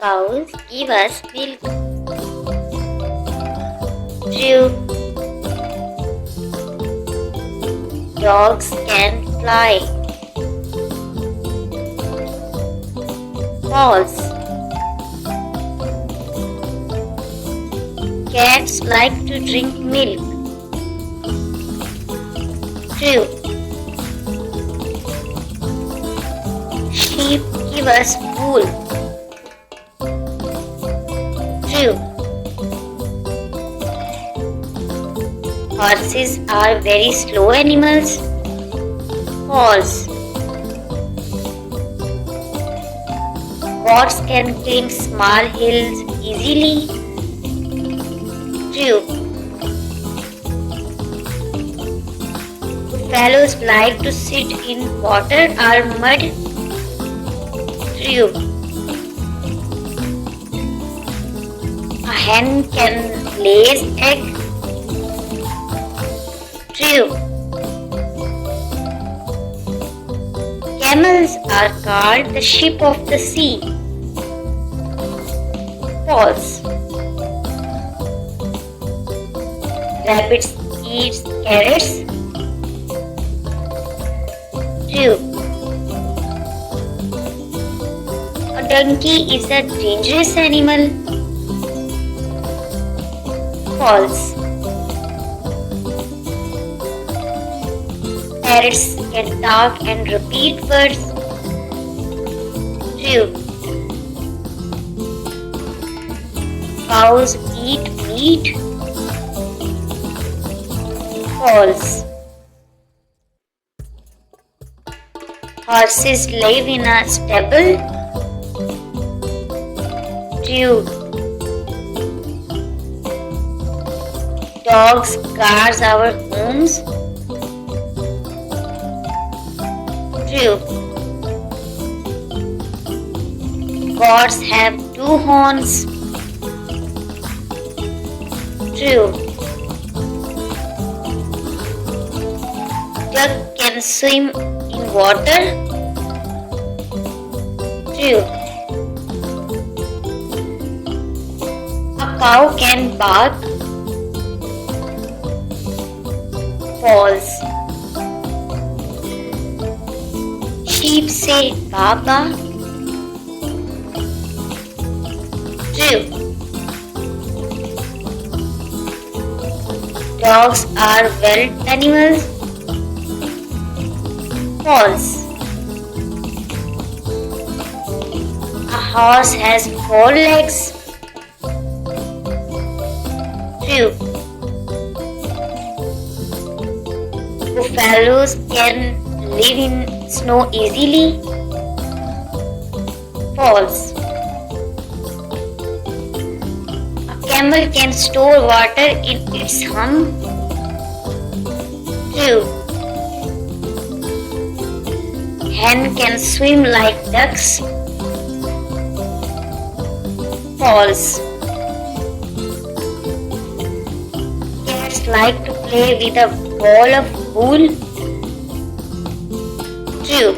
Cows give us milk. True. Dogs can fly. False. Cats like to drink milk. True. Sheep give us wool. True. Horses are very slow animals. False. Goats can climb small hills easily. True. Buffaloes like to sit in water or mud. True. A hen can lay egg. True. Camels are called the ship of the sea. False. Rabbits eat carrots. True. A donkey is a dangerous animal. False. Parrots can talk and repeat words. True. Cows eat meat. False. Horses live in a stable. True. Dogs guard our homes. True. Goats have two horns. True. Duck can swim in water. True. A cow can bark. False. Sheep say Baba. True. Dogs are wild animals. False. A horse has 4 legs. True. Buffaloes can live in snow easily. False. A camel can store water in its hump. True. Hen can swim like ducks. False. Cats like to play with a ball of wool. True.